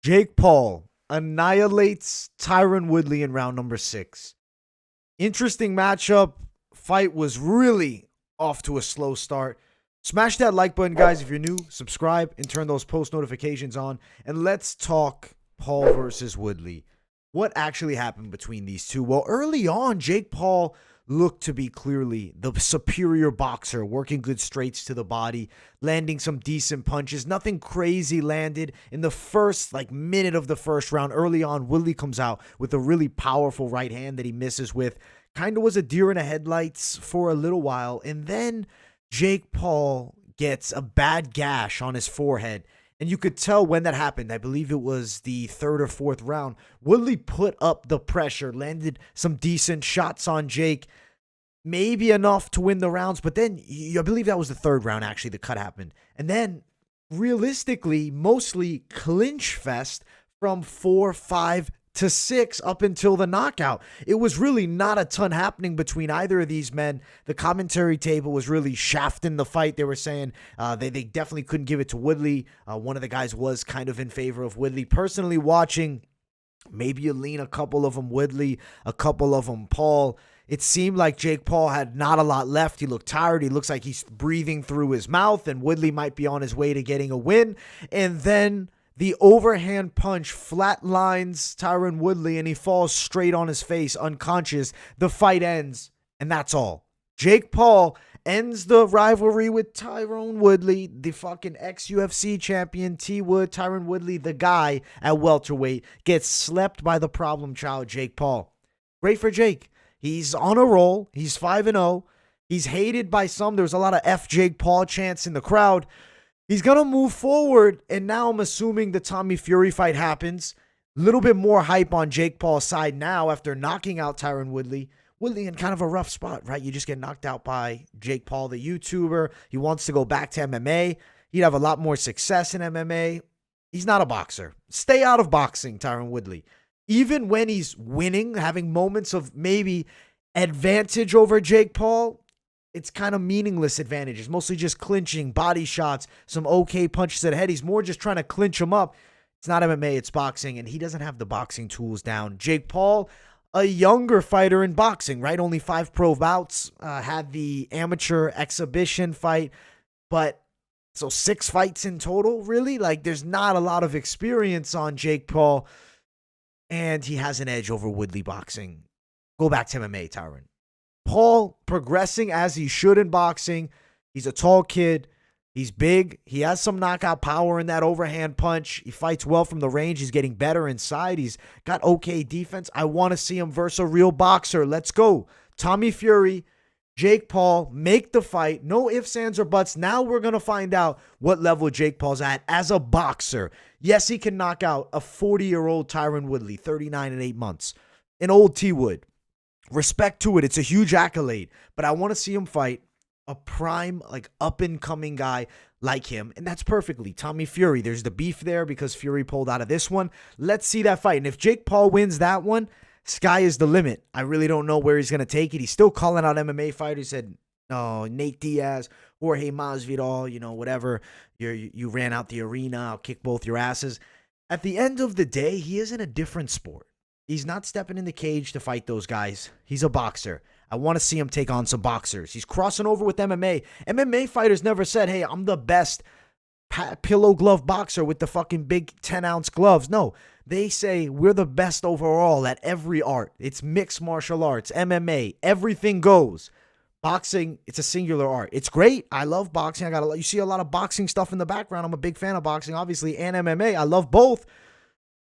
Jake Paul annihilates Tyron Woodley in round number 6. Interesting matchup. Fight was really off to a slow start. Smash that like button, guys, if you're new. Subscribe and turn those post notifications on. And let's talk Paul versus Woodley. What actually happened between these two? Well, early on, Jake Paul looked to be clearly the superior boxer, working good straights to the body, landing some decent punches. Nothing crazy landed in the first minute of the first round. Early on, Woodley comes out with a really powerful right hand that he misses with. Kind of was a deer in the headlights for a little while. And then Jake Paul gets a bad gash on his forehead. And you could tell when that happened. I believe it was the 3rd or 4th round. Woodley put up the pressure, landed some decent shots on Jake. Maybe enough to win the rounds. But then, I believe that was the 3rd round, actually, the cut happened. And then, realistically, mostly clinch fest from 4, 5 to 6 up until the knockout. It was really not a ton happening between either of these men. The commentary table was really shafting the fight. They were saying they definitely couldn't give it to Woodley. One of the guys was kind of in favor of Woodley. Personally watching, maybe you lean a couple of them Woodley, a couple of them Paul. It seemed like Jake Paul had not a lot left. He looked tired. He looks like he's breathing through his mouth, and Woodley might be on his way to getting a win. And then the overhand punch flatlines Tyron Woodley, and he falls straight on his face, unconscious. The fight ends, and that's all. Jake Paul ends the rivalry with Tyron Woodley, the fucking ex-UFC champion, T. Wood. Tyron Woodley, the guy at welterweight, gets slept by the problem child, Jake Paul. Great for Jake. He's on a roll. He's 5-0. He's hated by some. There's a lot of F Jake Paul chants in the crowd. He's going to move forward, and now I'm assuming the Tommy Fury fight happens. A little bit more hype on Jake Paul's side now after knocking out Tyron Woodley. Woodley in kind of a rough spot, right? You just get knocked out by Jake Paul, the YouTuber. He wants to go back to MMA. He'd have a lot more success in MMA. He's not a boxer. Stay out of boxing, Tyron Woodley. Even when he's winning, having moments of maybe advantage over Jake Paul, it's kind of meaningless advantages, mostly just clinching, body shots, some okay punches to the head. He's more just trying to clinch him up. It's not MMA, it's boxing, and he doesn't have the boxing tools down. Jake Paul, a younger fighter in boxing, right? Only 5 pro bouts, had the amateur exhibition fight, but so 6 fights in total, really? There's not a lot of experience on Jake Paul, and he has an edge over Woodley boxing. Go back to MMA, Tyron. Paul progressing as he should in boxing. He's a tall kid. He's big. He has some knockout power in that overhand punch. He fights well from the range. He's getting better inside. He's got okay defense. I want to see him versus a real boxer. Let's go. Tommy Fury, Jake Paul, make the fight. No ifs, ands, or buts. Now we're going to find out what level Jake Paul's at as a boxer. Yes, he can knock out a 40-year-old Tyron Woodley, 39 and 8 months. An old T. Wood. Respect to it. It's a huge accolade. But I want to see him fight a prime, up-and-coming guy like him. And that's perfectly Tommy Fury. There's the beef there because Fury pulled out of this one. Let's see that fight. And if Jake Paul wins that one, sky is the limit. I really don't know where he's going to take it. He's still calling out MMA fighters. He said, oh, Nate Diaz, Jorge Masvidal, whatever. You ran out the arena. I'll kick both your asses. At the end of the day, he is in a different sport. He's not stepping in the cage to fight those guys. He's a boxer. I want to see him take on some boxers. He's crossing over with MMA. MMA fighters never said, hey, I'm the best pillow glove boxer with the fucking big 10-ounce gloves. No, they say we're the best overall at every art. It's mixed martial arts, MMA, everything goes. Boxing, it's a singular art. It's great. I love boxing. You see a lot of boxing stuff in the background. I'm a big fan of boxing, obviously, and MMA. I love both.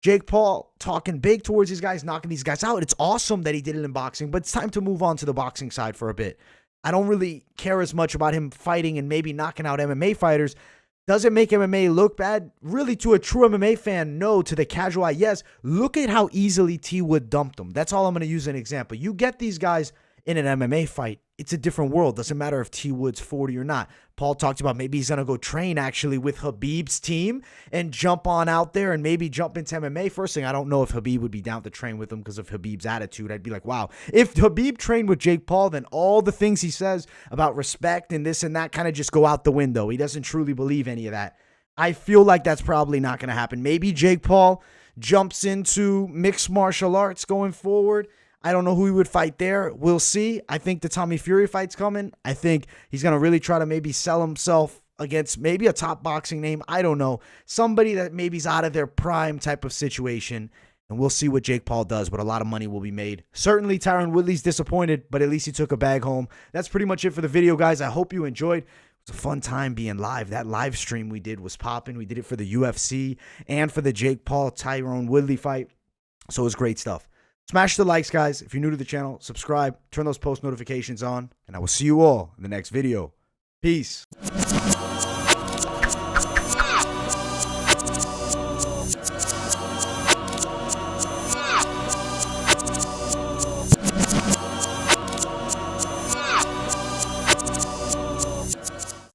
Jake Paul talking big towards these guys, knocking these guys out. It's awesome that he did it in boxing, but it's time to move on to the boxing side for a bit. I don't really care as much about him fighting and maybe knocking out MMA fighters. Does it make MMA look bad? Really, to a true MMA fan, no. To the casual eye, yes. Look at how easily T. Wood dumped him. That's all I'm going to use as an example. You get these guys in an MMA fight, it's a different world. Doesn't matter if T. Wood's 40 or not. Paul talked about maybe he's going to go train actually with Khabib's team and jump on out there and maybe jump into MMA. First thing, I don't know if Khabib would be down to train with him because of Khabib's attitude. I'd be like, wow. If Khabib trained with Jake Paul, then all the things he says about respect and this and that kind of just go out the window. He doesn't truly believe any of that. I feel like that's probably not going to happen. Maybe Jake Paul jumps into mixed martial arts going forward. I don't know who he would fight there. We'll see. I think the Tommy Fury fight's coming. I think he's going to really try to maybe sell himself against maybe a top boxing name. I don't know. Somebody that maybe's out of their prime type of situation. And we'll see what Jake Paul does, but a lot of money will be made. Certainly, Tyron Woodley's disappointed, but at least he took a bag home. That's pretty much it for the video, guys. I hope you enjoyed. It was a fun time being live. That live stream we did was popping. We did it for the UFC and for the Jake Paul, Tyron Woodley fight. So it was great stuff. Smash the likes, guys. If you're new to the channel, subscribe, turn those post notifications on, and I will see you all in the next video. Peace.